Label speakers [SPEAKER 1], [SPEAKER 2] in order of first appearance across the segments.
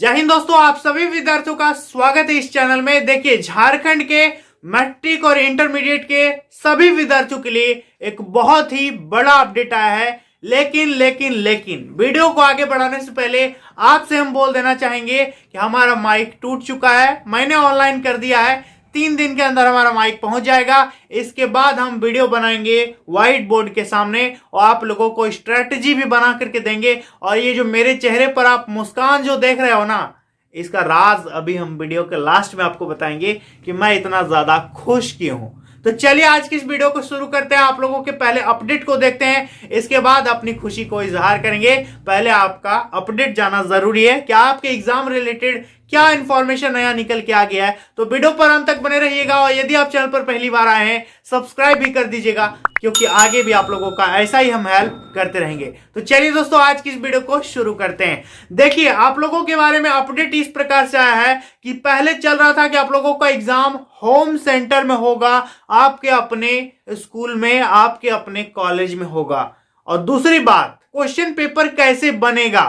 [SPEAKER 1] जय हिंद दोस्तों, आप सभी विद्यार्थियों का स्वागत है इस चैनल में। देखिए, झारखंड के मैट्रिक और इंटरमीडिएट के सभी विद्यार्थियों के लिए एक बहुत ही बड़ा अपडेट आया है। लेकिन वीडियो को आगे बढ़ाने से पहले आपसे हम बोल देना चाहेंगे कि हमारा माइक टूट चुका है। मैंने ऑनलाइन कर दिया है, 3 दिन के अंदर हमारा माइक पहुंच जाएगा। इसके बाद हम वीडियो बनाएंगे व्हाइट बोर्ड के सामने और आप लोगों को स्ट्रेटजी भी बना करके देंगे। और ये जो मेरे चेहरे पर आप मुस्कान जो देख रहे हो ना, इसका राज अभी हम वीडियो के लास्ट में आपको बताएंगे कि मैं इतना ज्यादा खुश क्यों हूं। तो चलिए आज की इस वीडियो को शुरू करते हैं। आप लोगों के पहले अपडेट को देखते हैं, इसके बाद अपनी खुशी को इजहार करेंगे। पहले आपका अपडेट जाना जरूरी है कि आपके एग्जाम रिलेटेड क्या इंफॉर्मेशन नया निकल के आ गया है। तो वीडियो पर अंत तक बने रहिएगा और यदि आप चैनल पर पहली बार आए हैं सब्सक्राइब भी कर दीजिएगा, क्योंकि आगे भी आप लोगों का ऐसा ही हम हेल्प करते रहेंगे। तो चलिए दोस्तों आज की इस वीडियो को शुरू करते हैं। देखिए, आप लोगों के बारे में अपडेट इस प्रकार से आया है कि पहले चल रहा था कि आप लोगों का एग्जाम होम सेंटर में होगा, आपके अपने स्कूल में, आपके अपने कॉलेज में होगा। और दूसरी बात, क्वेश्चन पेपर कैसे बनेगा,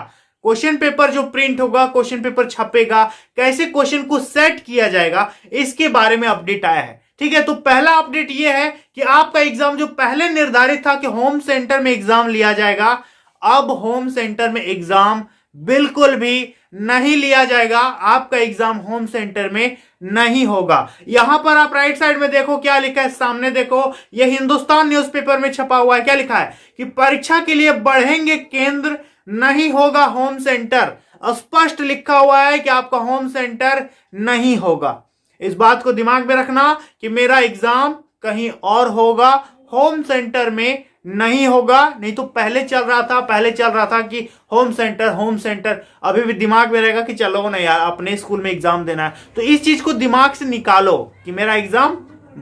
[SPEAKER 1] क्वेश्चन पेपर जो प्रिंट होगा, क्वेश्चन पेपर छपेगा, कैसे क्वेश्चन को सेट किया जाएगा, इसके बारे में अपडेट आया है। ठीक है, तो पहला अपडेट यह है कि आपका एग्जाम जो पहले निर्धारित था कि होम सेंटर में एग्जाम लिया जाएगा, अब होम सेंटर में एग्जाम बिल्कुल भी नहीं लिया जाएगा। आपका एग्जाम होम सेंटर में नहीं होगा। यहां पर आप राइट साइड में देखो क्या लिखा है, सामने देखो, यह हिंदुस्तान न्यूज़पेपर में छपा हुआ है। क्या लिखा है कि परीक्षा के लिए बढ़ेंगे केंद्र, नहीं होगा होम सेंटर। स्पष्ट लिखा हुआ है कि आपका होम सेंटर नहीं होगा। इस बात को दिमाग में रखना कि मेरा एग्जाम कहीं और होगा, होम सेंटर में नहीं होगा। नहीं तो पहले चल रहा था कि होम सेंटर। अभी भी दिमाग में रहेगा कि चलो ना यार, अपने स्कूल में एग्जाम देना है, तो इस चीज को दिमाग से निकालो कि मेरा एग्जाम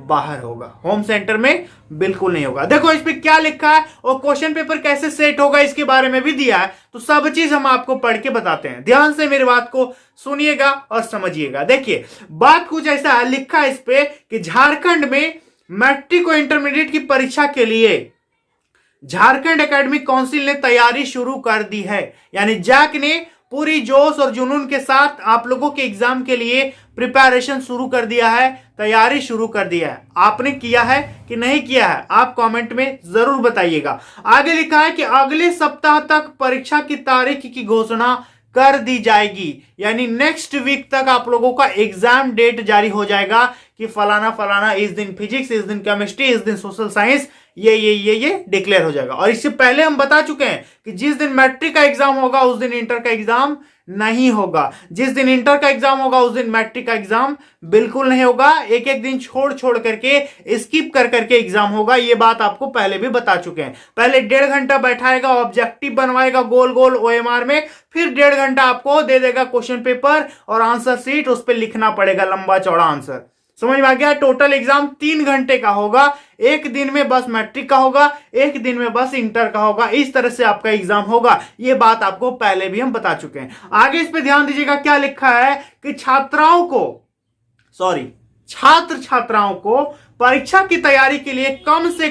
[SPEAKER 1] बाहर होगा, होम सेंटर में बिल्कुल नहीं होगा। देखो इस पे क्या लिखा है और क्वेश्चन पेपर कैसे सेट होगा इसके बारे में भी दिया है। तो सब चीज हम आपको पढ़ के बताते हैं, ध्यान से मेरी बात को सुनिएगा और समझिएगा। देखिए, बात कुछ ऐसा है, लिखा है इस पे कि झारखंड में मैट्रिक और इंटरमीडिएट की परीक्षा के लिए झारखंड एकेडमिक काउंसिल ने तैयारी शुरू कर दी है। यानी जैक ने पूरी जोश और जुनून के साथ आप लोगों के एग्जाम के लिए प्रिपरेशन शुरू कर दिया है, तैयारी शुरू कर दिया है। आपने किया है कि नहीं किया है, आप कमेंट में जरूर बताइएगा। आगे लिखा है कि अगले सप्ताह तक परीक्षा की तारीख की घोषणा कर दी जाएगी। यानी नेक्स्ट वीक तक आप लोगों का एग्जाम डेट जारी हो जाएगा कि फलाना इस दिन फिजिक्स, इस दिन केमिस्ट्री, इस दिन सोशल साइंस, ये डिक्लेयर हो जाएगा। और इससे पहले हम बता चुके हैं कि जिस दिन मैट्रिक का एग्जाम होगा उस दिन इंटर का एग्जाम नहीं होगा, जिस दिन इंटर का एग्जाम होगा उस दिन मैट्रिक का एग्जाम बिल्कुल नहीं होगा। एक दिन छोड़ करके, स्किप कर करके एग्जाम होगा। ये बात आपको पहले भी बता चुके हैं। पहले 1.5 घंटा बैठाएगा, ऑब्जेक्टिव बनवाएगा गोल OMR में, फिर 1.5 घंटा आपको दे देगा क्वेश्चन पेपर और आंसर शीट, उस पर लिखना पड़ेगा लंबा चौड़ा आंसर। समझ में आ गया? टोटल एग्जाम 3 घंटे का होगा। एक दिन में बस मैट्रिक का होगा, एक दिन में बस इंटर का होगा। इस तरह से आपका एग्जाम होगा। ये बात आपको पहले भी हम बता चुके हैं। आगे इस पे ध्यान दीजिएगा, क्या लिखा है कि छात्र छात्राओं को परीक्षा की तैयारी के लिए कम से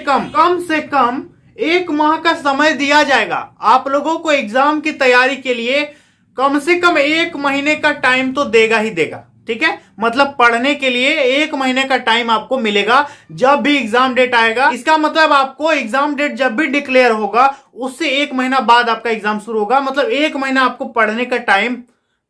[SPEAKER 1] कम 1 माह का समय दिया जाएगा। आप लोगों को एग्जाम की तैयारी के लिए कम से कम 1 महीने का टाइम तो देगा ही देगा। ठीक है, मतलब पढ़ने के लिए 1 महीने का टाइम आपको मिलेगा जब भी एग्जाम डेट आएगा। इसका मतलब आपको एग्जाम डेट जब भी डिक्लेयर होगा उससे 1 महीना बाद आपका एग्जाम शुरू होगा। मतलब 1 महीना आपको पढ़ने का टाइम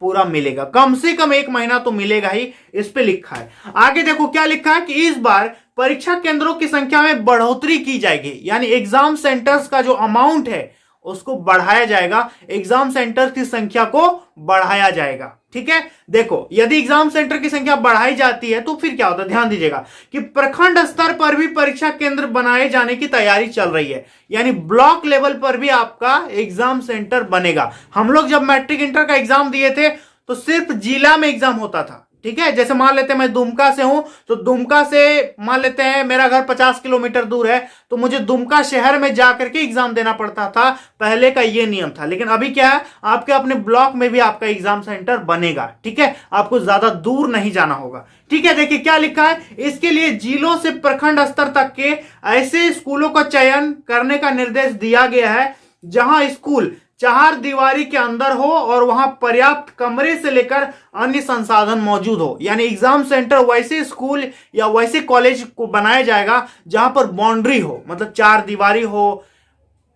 [SPEAKER 1] पूरा मिलेगा, कम से कम 1 महीना तो मिलेगा ही। इस पे लिखा है। आगे देखो क्या लिखा है कि इस बार परीक्षा केंद्रों की संख्या में बढ़ोतरी की जाएगी। यानी एग्जाम सेंटर्स का जो अमाउंट है उसको बढ़ाया जाएगा, एग्जाम सेंटर की संख्या को बढ़ाया जाएगा। ठीक है, देखो यदि एग्जाम सेंटर की संख्या बढ़ाई जाती है तो फिर क्या होता है, ध्यान दीजिएगा कि प्रखंड स्तर पर भी परीक्षा केंद्र बनाए जाने की तैयारी चल रही है। यानी ब्लॉक लेवल पर भी आपका एग्जाम सेंटर बनेगा। हम लोग जब मैट्रिक इंटर का एग्जाम दिए थे तो सिर्फ जिला में एग्जाम होता था। ठीक है, जैसे मान लेते हैं मैं दुमका से हूं, तो दुमका से मान लेते हैं मेरा घर 50 किलोमीटर दूर है, तो मुझे दुमका शहर में जाकर के एग्जाम देना पड़ता था। पहले का ये नियम था। लेकिन अभी क्या है, आपके अपने ब्लॉक में भी आपका एग्जाम सेंटर बनेगा। ठीक है, आपको ज्यादा दूर नहीं जाना होगा। ठीक है, देखिए क्या लिखा है, इसके लिए जिलों से प्रखंड स्तर तक के ऐसे स्कूलों का चयन करने का निर्देश दिया गया है जहां स्कूल चार दीवारी के अंदर हो और वहां पर्याप्त कमरे से लेकर अन्य संसाधन मौजूद हो। यानी एग्जाम सेंटर वैसे स्कूल या वैसे कॉलेज को बनाया जाएगा जहां पर बाउंड्री हो, मतलब चार दीवारी हो,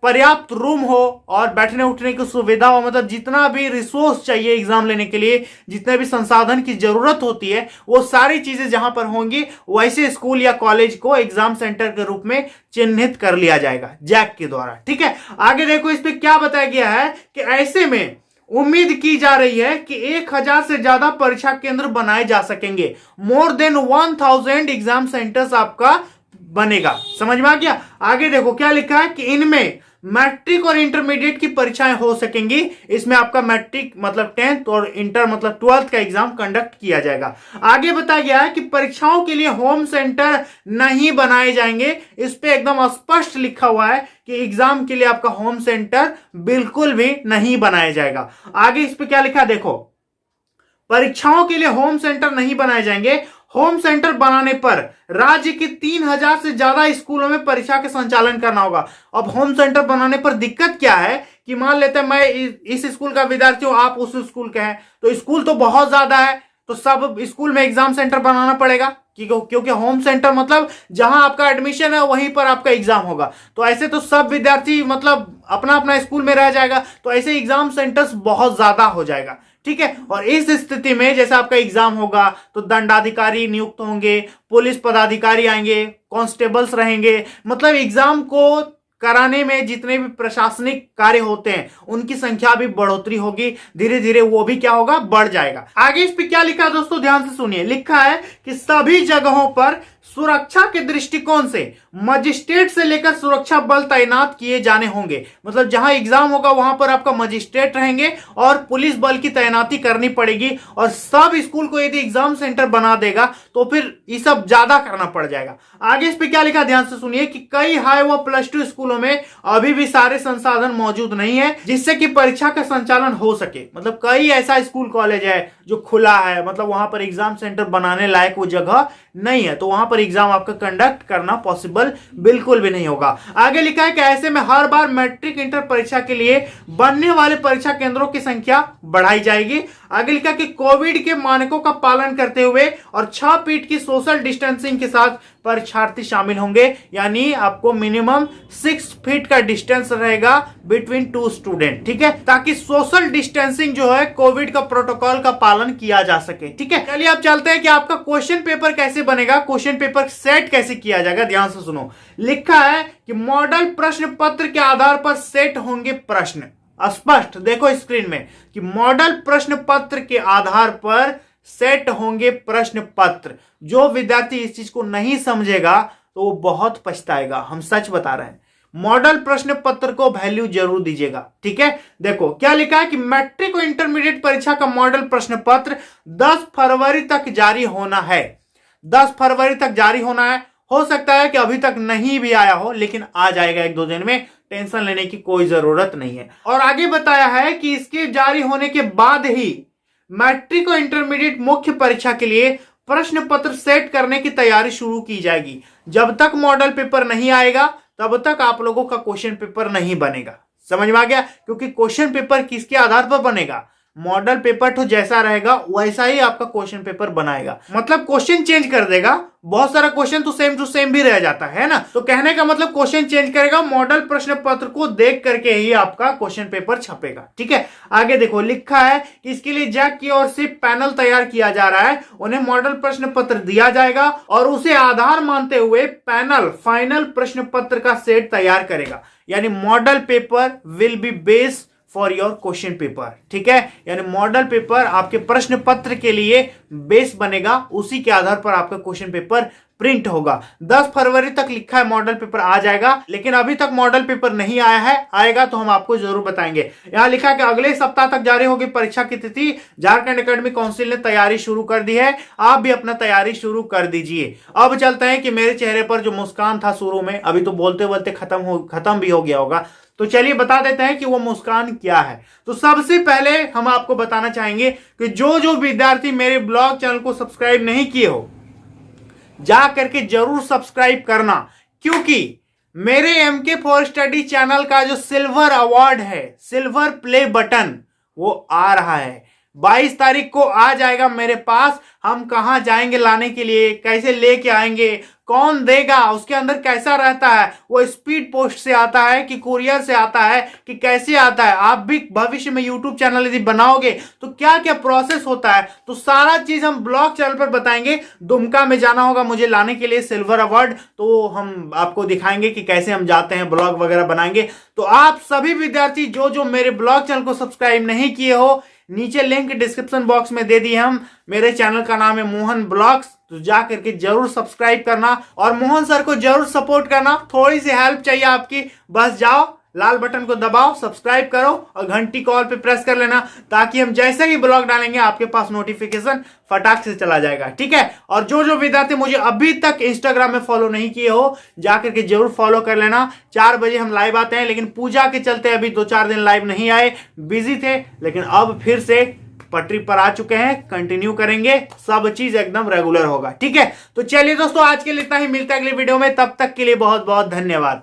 [SPEAKER 1] पर्याप्त रूम हो और बैठने उठने की सुविधा हो, मतलब जितना भी रिसोर्स चाहिए एग्जाम लेने के लिए, जितने भी संसाधन की जरूरत होती है, वो सारी चीजें जहां पर होंगी वैसे स्कूल या कॉलेज को एग्जाम सेंटर के रूप में चिन्हित कर लिया जाएगा जैक के द्वारा। ठीक है, आगे देखो इस पे क्या बताया गया है कि ऐसे में उम्मीद की जा रही है कि 1000 से ज्यादा परीक्षा केंद्र बनाए जा सकेंगे। मोर देन 1000 एग्जाम सेंटर्स आपका बनेगा। समझ में आ गया? आगे देखो क्या लिखा है कि इनमें मैट्रिक और इंटरमीडिएट की परीक्षाएं हो सकेंगी। इसमें आपका मैट्रिक मतलब 10th और इंटर मतलब 12th का एग्जाम कंडक्ट किया जाएगा। आगे बताया गया है कि परीक्षाओं के लिए होम सेंटर नहीं बनाए जाएंगे। इस पे एकदम स्पष्ट लिखा हुआ है कि एग्जाम के लिए आपका होम सेंटर बिल्कुल भी नहीं बनाया जाएगा। आगे इस पे क्या लिखा है देखो, परीक्षाओं के लिए होम सेंटर नहीं बनाए जाएंगे। होम सेंटर बनाने पर राज्य के 3000 से ज्यादा स्कूलों में परीक्षा का संचालन करना होगा। अब होम सेंटर बनाने पर दिक्कत क्या है कि मान लेते हैं मैं इस स्कूल का विद्यार्थी हूं, आप उस स्कूल के हैं, तो स्कूल तो बहुत ज्यादा है, तो सब स्कूल में एग्जाम सेंटर बनाना पड़ेगा क्योंकि होम सेंटर मतलब जहां आपका एडमिशन है वहीं पर आपका एग्जाम होगा। तो ऐसे तो सब विद्यार्थी मतलब अपना अपना स्कूल में रह जाएगा, तो ऐसे एग्जाम सेंटर्स बहुत ज्यादा हो जाएगा। ठीक है, और इस स्थिति में जैसे आपका एग्जाम होगा तो दंडाधिकारी नियुक्त होंगे, पुलिस पदाधिकारी आएंगे, कांस्टेबल्स रहेंगे, मतलब एग्जाम को कराने में जितने भी प्रशासनिक कार्य होते हैं उनकी संख्या भी बढ़ोतरी होगी। धीरे धीरे वो भी क्या होगा, बढ़ जाएगा। आगे इस पे क्या लिखा है दोस्तों, ध्यान से सुनिए। लिखा है कि सभी जगहों पर सुरक्षा के दृष्टिकोण से मजिस्ट्रेट से लेकर सुरक्षा बल तैनात किए जाने होंगे। मतलब जहां एग्जाम होगा वहां पर आपका मजिस्ट्रेट रहेंगे और पुलिस बल की तैनाती करनी पड़ेगी। और सब स्कूल को यदि एग्जाम सेंटर बना देगा तो फिर ये सब ज्यादा करना पड़ जाएगा। आगे इस पे क्या लिखा, ध्यान से सुनिए कि कई हाई व +2 स्कूलों में अभी भी सारे संसाधन मौजूद नहीं है जिससे कि परीक्षा का संचालन हो सके। मतलब कई ऐसा स्कूल कॉलेज है जो खुला है, मतलब वहां पर एग्जाम सेंटर बनाने लायक वो जगह नहीं है, तो वहां पर एग्जाम आपका कंडक्ट करना पॉसिबल बिल्कुल भी नहीं होगा। आगे लिखा है कि ऐसे में हर बार मैट्रिक इंटर परीक्षा के लिए बनने वाले परीक्षा केंद्रों की संख्या बढ़ाई जाएगी। आगे लिखा कि कोविड के मानकों का पालन करते हुए और 6 फीट की सोशल डिस्टेंसिंग के साथ परीक्षार्थी शामिल होंगे। यानी आपको मिनिमम 6 फीट का डिस्टेंस रहेगा बिटवीन 2 स्टूडेंट। ठीक है, ताकि सोशल डिस्टेंसिंग जो है कोविड का प्रोटोकॉल का पालन किया जा सके। ठीक है, चलिए अब चलते हैं कि आपका क्वेश्चन पेपर कैसे बनेगा, क्वेश्चन पेपर सेट कैसे किया जाएगा। ध्यान से सुनो, लिखा है कि मॉडल प्रश्न पत्र के आधार पर सेट होंगे प्रश्न। स्पष्ट देखो स्क्रीन में कि मॉडल प्रश्न पत्र के आधार पर सेट होंगे प्रश्न पत्र। जो विद्यार्थी इस चीज को नहीं समझेगा तो वो बहुत पछताएगा, हम सच बता रहे हैं। मॉडल प्रश्न पत्र को वैल्यू जरूर दीजिएगा। ठीक है, देखो क्या लिखा है कि मैट्रिक और इंटरमीडिएट परीक्षा का मॉडल प्रश्न पत्र 10 फरवरी तक जारी होना है। 10 फरवरी तक जारी होना है। हो सकता है कि अभी तक नहीं भी आया हो, लेकिन आ जाएगा 1-2 दिन में, टेंशन लेने की कोई जरूरत नहीं है। और आगे बताया है कि इसके जारी होने के बाद ही मैट्रिक और इंटरमीडिएट मुख्य परीक्षा के लिए प्रश्न पत्र सेट करने की तैयारी शुरू की जाएगी। जब तक मॉडल पेपर नहीं आएगा तब तक आप लोगों का क्वेश्चन पेपर नहीं बनेगा। समझ में आ गया? क्योंकि क्वेश्चन पेपर किसके आधार पर बनेगा, मॉडल पेपर तो जैसा रहेगा वैसा ही आपका क्वेश्चन पेपर बनाएगा। मतलब क्वेश्चन चेंज कर देगा, बहुत सारा क्वेश्चन तो सेम टू सेम भी रह जाता है ना। तो कहने का मतलब क्वेश्चन चेंज करेगा, मॉडल प्रश्न पत्र को देख करके ही आपका क्वेश्चन पेपर छपेगा। ठीक है, आगे देखो लिखा है कि इसके लिए जैक की ओर से पैनल तैयार किया जा रहा है। उन्हें मॉडल प्रश्न पत्र दिया जाएगा और उसे आधार मानते हुए पैनल फाइनल प्रश्न पत्र का सेट तैयार करेगा। यानी model paper will be based for your question paper. ठीक है, यानी मॉडल पेपर आपके प्रश्न पत्र के लिए बेस बनेगा, उसी के आधार पर आपका क्वेश्चन पेपर प्रिंट होगा। 10 फरवरी तक लिखा है मॉडल पेपर आ जाएगा, लेकिन अभी तक मॉडल पेपर नहीं आया है। आएगा तो हम आपको जरूर बताएंगे। यहां लिखा है कि अगले सप्ताह तक जारी होगी परीक्षा की तिथि। झारखंड एकेडमिक काउंसिल ने तैयारी शुरू कर दी है, आप भी अपना तैयारी शुरू कर दीजिए। अब चलते हैं कि मेरे चेहरे पर जो मुस्कान था शुरू में, अभी तो बोलते बोलते खत्म भी हो गया होगा, तो चलिए बता देते हैं कि वो मुस्कान क्या है। तो सबसे पहले हम आपको बताना चाहेंगे कि जो विद्यार्थी मेरे ब्लॉग चैनल को सब्सक्राइब नहीं किए हो, जा करके जरूर सब्सक्राइब करना, क्योंकि मेरे MK फॉर स्टडी चैनल का जो सिल्वर अवार्ड है, सिल्वर प्ले बटन, वो आ रहा है 22 तारीख को आ जाएगा मेरे पास। हम कहां जाएंगे लाने के लिए, कैसे लेके आएंगे, कौन देगा, उसके अंदर कैसा रहता है, वो स्पीड पोस्ट से आता है कि कुरियर से आता है कि कैसे आता है, आप भी भविष्य में यूट्यूब चैनल यदि बनाओगे तो क्या क्या प्रोसेस होता है, तो सारा चीज हम ब्लॉग चैनल पर बताएंगे। दुमका में जाना होगा मुझे लाने के लिए सिल्वर अवार्ड, तो हम आपको दिखाएंगे कि कैसे हम जाते हैं, ब्लॉग वगैरह बनाएंगे। तो आप सभी विद्यार्थी जो जो मेरे ब्लॉग चैनल को सब्सक्राइब नहीं किए हो, नीचे लिंक डिस्क्रिप्शन बॉक्स में दे दिए हम। मेरे चैनल का नाम है मोहन ब्लॉग्स, तो जा करके जरूर सब्सक्राइब करना और मोहन सर को जरूर सपोर्ट करना। थोड़ी सी हेल्प चाहिए आपकी, बस जाओ लाल बटन को दबाओ, सब्सक्राइब करो और घंटी कॉल पे प्रेस कर लेना, ताकि हम जैसे ही ब्लॉग डालेंगे आपके पास नोटिफिकेशन फटाक से चला जाएगा, ठीक है। और जो जो विद्यार्थी मुझे अभी तक इंस्टाग्राम में फॉलो नहीं किए हो, जाकर के जरूर फॉलो कर लेना। 4 बजे हम लाइव आते हैं, लेकिन पूजा के चलते अभी 2-4 दिन लाइव नहीं आए, बिजी थे, लेकिन अब फिर से पटरी पर आ चुके हैं, कंटिन्यू करेंगे, सब चीज एकदम रेगुलर होगा, ठीक है। तो चलिए दोस्तों, आज के लिए इतना ही, मिलता है अगली वीडियो में, तब तक के लिए बहुत बहुत धन्यवाद।